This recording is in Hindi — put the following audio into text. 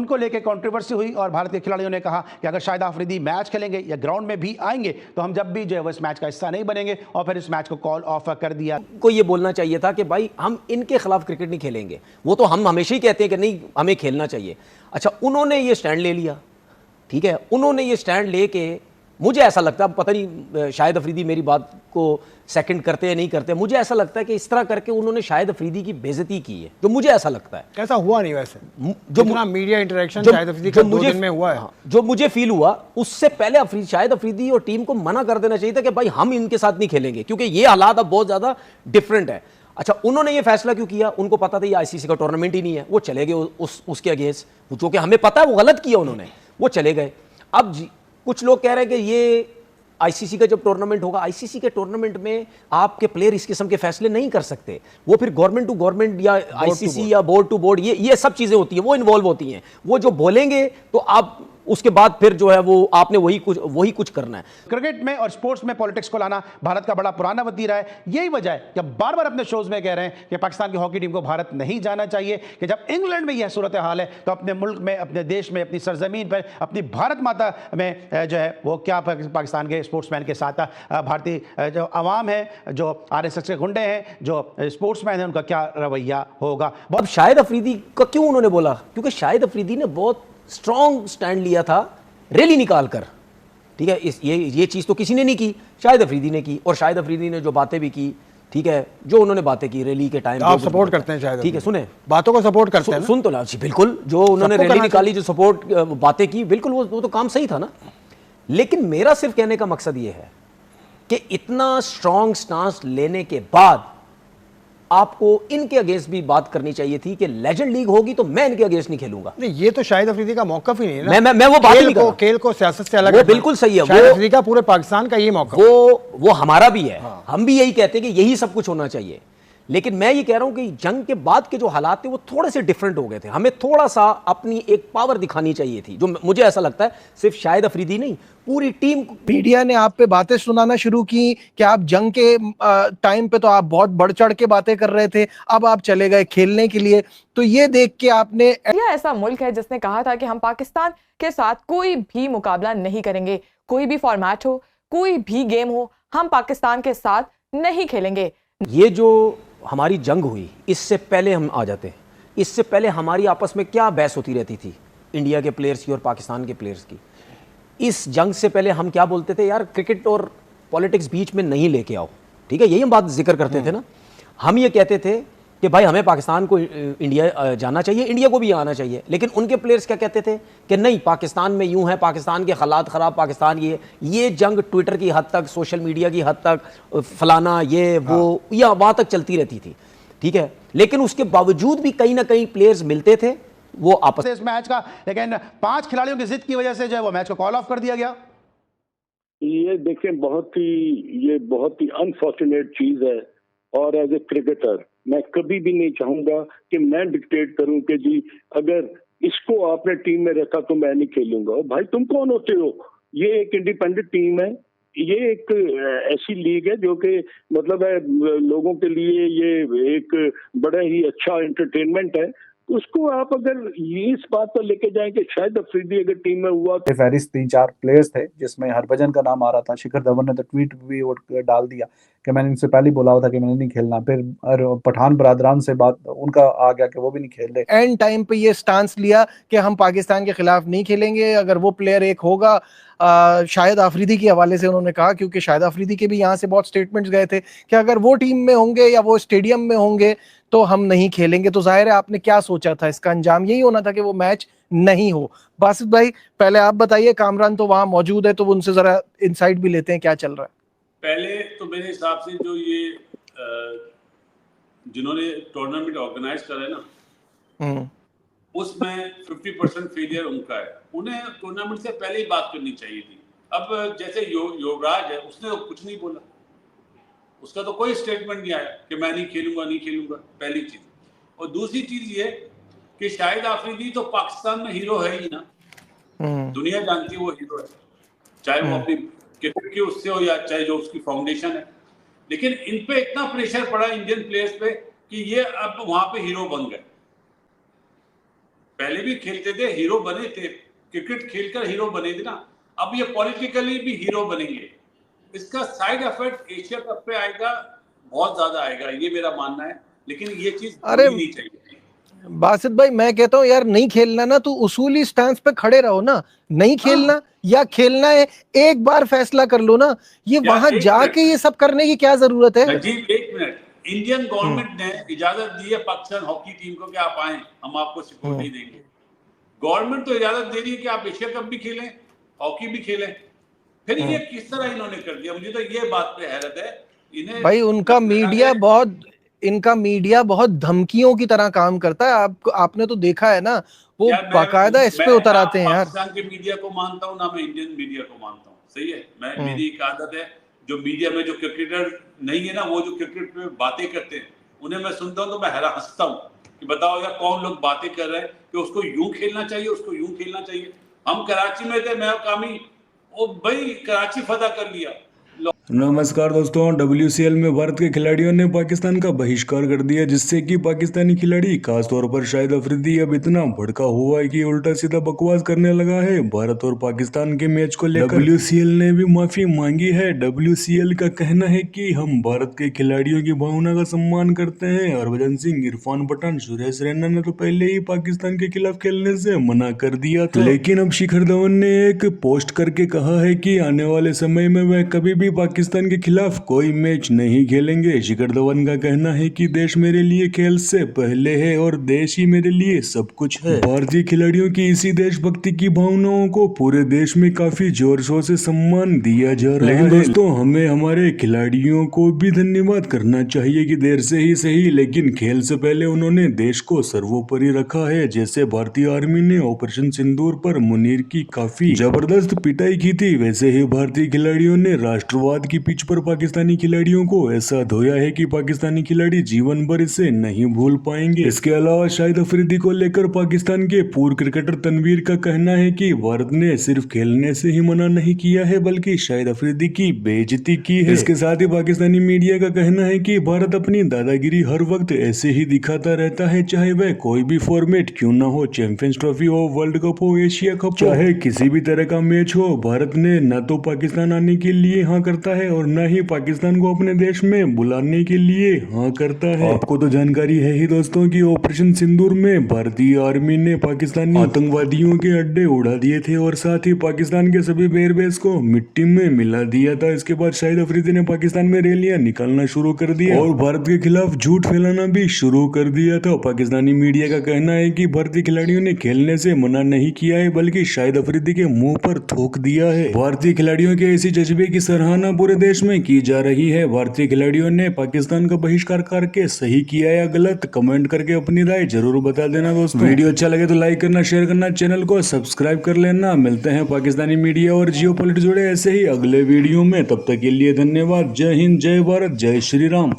उनको लेकर कंट्रोवर्सी हुई और भारतीय खिलाड़ियों ने कहा कि अगर शाहिद अफरीदी मैच खेलेंगे या ग्राउंड में भी आएंगे तो हम जब भी जो है वो इस मैच का हिस्सा नहीं बनेंगे, और फिर इस मैच को कॉल ऑफ कर दिया। को ये बोलना चाहिए था कि भाई हम इनके खिलाफ क्रिकेट नहीं खेलेंगे। वो तो हम हमेशा ही कहते हैं कि नहीं हमें खेलना चाहिए। अच्छा, उन्होंने ये स्टैंड ले लिया, ठीक है, उन्होंने ये स्टैंड लेके, मुझे ऐसा लगता है, पता नहीं शाहिद अफरीदी मेरी बात को सेकंड करते हैं नहीं करते, मुझे ऐसा लगता है कि इस तरह करके उन्होंने शाहिद अफरीदी की बेइज्जती की है, जो मुझे ऐसा लगता है। ऐसा हुआ नहीं वैसे, जो मीडिया इंटरेक्शन शाहिद अफरीदी का 2 दिन में हुआ है, जो मुझे फील हुआ, उससे पहले शाहिद अफरीदी और टीम को मना कर देना चाहिए था कि भाई हम इनके साथ नहीं खेलेंगे, क्योंकि ये हालात अब बहुत ज्यादा डिफरेंट है। अच्छा, उन्होंने ये फैसला क्यों किया? उनको पता था ये आईसीसी का टूर्नामेंट ही नहीं है, वो चले गए उसके अगेंस्ट, जो कि हमें पता है वो गलत किया उन्होंने, वो चले गए। अब कुछ लोग कह रहे हैं कि ये आईसीसी का जब टूर्नामेंट होगा, आईसीसी के टूर्नामेंट में आपके प्लेयर इस किस्म के फैसले नहीं कर सकते, वो फिर गवर्नमेंट टू गवर्नमेंट या आईसीसी या बोर्ड टू बोर्ड, ये सब चीजें होती हैं, वो इन्वॉल्व होती हैं। वो जो बोलेंगे तो आप उसके बाद फिर जो है वो आपने वही कुछ करना है। क्रिकेट में और स्पोर्ट्स में पॉलिटिक्स को लाना भारत का बड़ा पुराना वतीरा है। यही वजह है कि बार बार अपने शोज में कह रहे हैं कि पाकिस्तान की हॉकी टीम को भारत नहीं जाना चाहिए, कि जब इंग्लैंड में यह सूरत हाल है तो अपने मुल्क में, अपने देश में, अपनी सरजमीन पर, अपनी भारत माता में जो है वो क्या पाकिस्तान के स्पोर्ट्समैन के साथ भारतीय जो अवाम है, जो आरएसएस के गुंडे हैं, जो स्पोर्ट्समैन हैं, उनका क्या रवैया होगा। अब शाहिद अफरीदी का क्यों उन्होंने बोला? क्योंकि शाहिद अफरीदी ने बहुत स्ट्रॉन्ग स्टैंड लिया था रैली निकालकर, ठीक है। ये चीज तो किसी ने नहीं की, शाहिद अफरीदी ने की, और शाहिद अफरीदी ने जो बातें भी की, ठीक है, जो उन्होंने बातें की रैली के टाइम, आप सपोर्ट करते हैं शायद, ठीक है, सुने बातों को सपोर्ट करते हैं, सुन तो ला जी, बिल्कुल, जो उन्होंने रैली निकाली, जो सपोर्ट बातें की, बिल्कुल वो तो काम सही था ना। लेकिन मेरा सिर्फ कहने का मकसद ये है कि इतना स्ट्रॉन्ग स्टांस लेने के बाद आपको इनके अगेंस्ट भी बात करनी चाहिए थी कि लेजेंड लीग होगी तो मैं इनके अगेंस्ट नहीं खेलूंगा। नहीं, ये तो शाहिद अफरीदी का मौकफ ही नहीं है ना। मैं वो बात नहीं कर रहा। खेल को सियासत से अलग, वो बिल्कुल सही है, शाहिद अफरीदी का पूरे पाकिस्तान का ये मौका, वो हमारा भी है। हाँ। हम भी यही कहते हैं कि यही सब कुछ होना चाहिए। लेकिन मैं ये कह रहा हूं कि जंग के बाद के जो हालात थे वो थोड़े से डिफरेंट हो गए थे। हमें थोड़ा सा अपनी एक पावर दिखानी चाहिए थी, जो मुझे ऐसा लगता है सिर्फ शाहिद अफरीदी नहीं, पूरी टीम। मीडिया ने आप पे बातें सुनाना शुरू की कि आप जंग के टाइम पे तो आप बहुत बढ़ चढ़ के बातें कर रहे थे, अब आप चले गए खेलने के लिए, तो ये देख के आपने, यह ऐसा मुल्क है जिसने कहा था कि हम पाकिस्तान के साथ कोई भी मुकाबला नहीं करेंगे, कोई भी फॉर्मेट हो, कोई भी गेम हो, हम पाकिस्तान के साथ नहीं खेलेंगे। ये जो हमारी जंग हुई, इससे पहले हम आ जाते हैं, इससे पहले हमारी आपस में क्या बहस होती रहती थी इंडिया के प्लेयर्स की और पाकिस्तान के प्लेयर्स की। इस जंग से पहले हम क्या बोलते थे, यार क्रिकेट और पॉलिटिक्स बीच में नहीं लेके आओ, ठीक है, यही हम बात जिक्र करते थे ना। हम ये कहते थे कि भाई हमें पाकिस्तान को इंडिया जाना चाहिए, इंडिया को भी आना चाहिए। लेकिन उनके प्लेयर्स क्या कहते थे कि नहीं, पाकिस्तान में यूं है, पाकिस्तान के हालात ख़राब, पाकिस्तान ये जंग ट्विटर की हद तक, सोशल मीडिया की हद तक, फलाना ये वो या वहाँ तक चलती रहती थी, ठीक है। लेकिन उसके बावजूद भी कहीं ना कहीं प्लेयर्स मिलते थे वो आपस इस मैच का, लेकिन 5 खिलाड़ियों की जिद की वजह से जो है वो मैच को कॉल ऑफ कर दिया गया। ये देखें, ये बहुत ही अनफॉर्चुनेट चीज है, और एज ए क्रिकेटर मैं कभी भी नहीं चाहूंगा कि मैं डिक्टेट करूं कि जी अगर इसको आपने टीम में रखा तो मैं नहीं खेलूंगा। भाई तुम कौन होते हो? ये एक इंडिपेंडेंट टीम है, ये एक ऐसी लीग है जो कि मतलब है लोगों के लिए ये एक बड़ा ही अच्छा एंटरटेनमेंट है। उसको आप अगर ये इस बात पर लेके जाएं कि शायद अफरीदी अगर टीम में हुआ तो फहरिस्त 3-4 प्लेयर्स थे जिसमें हरभजन का नाम आ रहा था। शिखर धवन ने तो ट्वीट भी डाल दिया कि मैंने इनसे पहले बोला हुआ था कि मैंने नहीं खेलना। फिर पठान बरादरान से बात उनका आ गया कि वो भी नहीं खेल रहे। एंड टाइम पे ये स्टांस लिया कि हम पाकिस्तान के खिलाफ नहीं खेलेंगे। अगर वो प्लेयर एक होगा, शाहिद अफरीदी के हवाले से उन्होंने कहा, क्योंकि शाहिद अफरीदी के भी यहाँ से बहुत स्टेटमेंट्स गए थे कि अगर वो टीम में होंगे या वो स्टेडियम में होंगे तो हम नहीं खेलेंगे। तो जाहिर है आपने क्या सोचा था, इसका अंजाम यही होना था कि वो मैच नहीं हो। बासित भाई पहले आप बताइए, कामरान तो वहां मौजूद है तो वो उनसे जरा इनसाइट भी लेते हैं क्या चल रहा है। पहले तो मेरे हिसाब से जो ये जिन्होंने टूर्नामेंट ऑर्गेनाइज करा है ना, उसमें 50% फेलियर उनका है। उन्हें टूर्नामेंट से पहले ही बात करनी चाहिए थी। अब जैसे युवराज है, उसने तो कुछ नहीं बोला, उसका तो कोई स्टेटमेंट नहीं आया कि मैं नहीं खेलूंगा, पहली चीज। और दूसरी चीज ये कि शाहिद अफरीदी तो पाकिस्तान में हीरो है ही ना, दुनिया जानती है वो हीरो है, चाहे वो अपनी क्रिकेट की उससे हो या चाहे जो उसकी फाउंडेशन है। लेकिन इन पे इतना प्रेशर पड़ा इंडियन प्लेयर्स पे कि ये अब वहां पे हीरो बन गए। पहले भी खेलते थे, हीरो बने थे, क्रिकेट खेलकर हीरो बने थे ना। अब ये पॉलिटिकली भी हीरो बनेंगे। इसका साइड इफेक्ट एशिया कप पे आएगा, बहुत ज्यादा आएगा, ये मेरा मानना है। लेकिन ये चीज अरे नहीं चाहिए। बासित भाई, मैं कहता हूँ यार, नहीं खेलना ना तो उसूली स्टैंस पे खड़े रहो ना। नहीं खेलना या खेलना है, एक बार फैसला कर लो ना। ये वहां जाके ये सब करने की क्या जरूरत है? राजीव, एक मिनट, इंडियन गवर्नमेंट ने इजाजत दी है पाकिस्तान हॉकी टीम को कि आप आए, हम आपको सपोर्ट नहीं देंगे। गवर्नमेंट तो इजाजत दे रही है कि आप एशिया कप भी खेलें, हॉकी भी खेलें। फिर ये किस तरह इन्होंने कर दिया? मुझे तो ये बात पे हैरत है इन्हें। भाई इनका मीडिया बहुत धमकियों की तरह काम करता है। आपने तो देखा है ना, वो बाकायदा इस पे उतर आते हैं यार। पाकिस्तान के मीडिया को मानता हूँ ना मैं इंडियन मीडिया को मानता हूँ, सही है। मेरी एक आदत है, जो मीडिया में जो क्रिकेटर नहीं है ना, वो जो क्रिकेट पे बातें करते हैं उन्हें मैं सुनता हूँ तो मैं हैरान हंसता हूँ कि बताओ यार, कौन लोग बातें कर रहे हैं कि उसको यूं खेलना चाहिए, उसको यूं खेलना चाहिए। हम कराची में थे, मैं और कामी, वो भाई कराची फतह कर लिया। नमस्कार दोस्तों, WCL में भारत के खिलाड़ियों ने पाकिस्तान का बहिष्कार कर दिया, जिससे कि पाकिस्तानी खिलाड़ी खासतौर पर शाहिद अफरीदी अब इतना भड़का हुआ है कि उल्टा सीधा बकवास करने लगा है भारत और पाकिस्तान के मैच को लेकर। WCL ने भी माफी मांगी है। WCL का कहना है कि हम भारत के खिलाड़ियों की भावना का सम्मान करते हैं। हरभजन सिंह, इरफान पठान, सुरेश रैना ने तो पहले ही पाकिस्तान के खिलाफ खेलने से मना कर दिया था, लेकिन अब शिखर धवन ने एक पोस्ट करके कहा है कि आने वाले समय में वह कभी भी पाकिस्तान के खिलाफ कोई मैच नहीं खेलेंगे। शिखर धवन का कहना है कि देश मेरे लिए खेल से पहले है और देश ही मेरे लिए सब कुछ है। भारतीय खिलाड़ियों की इसी देशभक्ति की भावनाओं को पूरे देश में काफी जोर शोर से सम्मान दिया जा रहा है। लेकिन दोस्तों, हमें हमारे खिलाड़ियों को भी धन्यवाद करना चाहिए कि देर से ही सही, लेकिन खेल से पहले उन्होंने देश को सर्वोपरि रखा है। जैसे भारतीय आर्मी ने ऑपरेशन सिंदूर पर मुनीर की काफी जबरदस्त पिटाई की थी, वैसे ही भारतीय खिलाड़ियों ने राष्ट्रवाद की पिच पर पाकिस्तानी खिलाड़ियों को ऐसा धोया है कि पाकिस्तानी खिलाड़ी जीवन भर इसे नहीं भूल पाएंगे। इसके अलावा शाहिद अफरीदी को लेकर पाकिस्तान के पूर्व क्रिकेटर तनवीर का कहना है कि भारत ने सिर्फ खेलने से ही मना नहीं किया है, बल्कि शाहिद अफरीदी की बेइज्जती की है। इसके साथ ही पाकिस्तानी मीडिया का कहना है कि भारत अपनी दादागिरी हर वक्त ऐसे ही दिखाता रहता है, चाहे वह कोई भी फॉर्मेट क्यों ना हो, चैंपियंस ट्रॉफी हो, वर्ल्ड कप हो, एशिया कप, चाहे किसी भी तरह का मैच हो, भारत ने न तो पाकिस्तान आने के लिए हाँ करता है और न ही पाकिस्तान को अपने देश में बुलाने के लिए हाँ करता है। आपको तो जानकारी है ही दोस्तों कि ऑपरेशन सिंदूर में भारतीय आर्मी ने पाकिस्तानी आतंकवादियों के अड्डे उड़ा दिए थे और साथ ही पाकिस्तान के सभी एयरबेस को मिट्टी में मिला दिया था। इसके बाद शाहिद अफरीदी ने पाकिस्तान में रैलियां निकालना शुरू कर दिया और भारत के खिलाफ झूठ फैलाना भी शुरू कर दिया था। पाकिस्तानी मीडिया का कहना है कि भारतीय खिलाड़ियों ने खेलने से मना नहीं किया है, बल्कि शाहिद अफरीदी के मुंह पर थूक दिया है। भारतीय खिलाड़ियों के ऐसी जज्बे की सराहना पूरे देश में की जा रही है। भारतीय खिलाड़ियों ने पाकिस्तान का बहिष्कार करके सही किया या गलत, कमेंट करके अपनी राय जरूर बता देना दोस्तों। वीडियो अच्छा लगे तो लाइक करना, शेयर करना, चैनल को सब्सक्राइब कर लेना। मिलते हैं पाकिस्तानी मीडिया और जियोपॉलिटिक्स जुड़े ऐसे ही अगले वीडियो में। तब तक के लिए धन्यवाद। जय हिंद, जय भारत, जय श्री राम।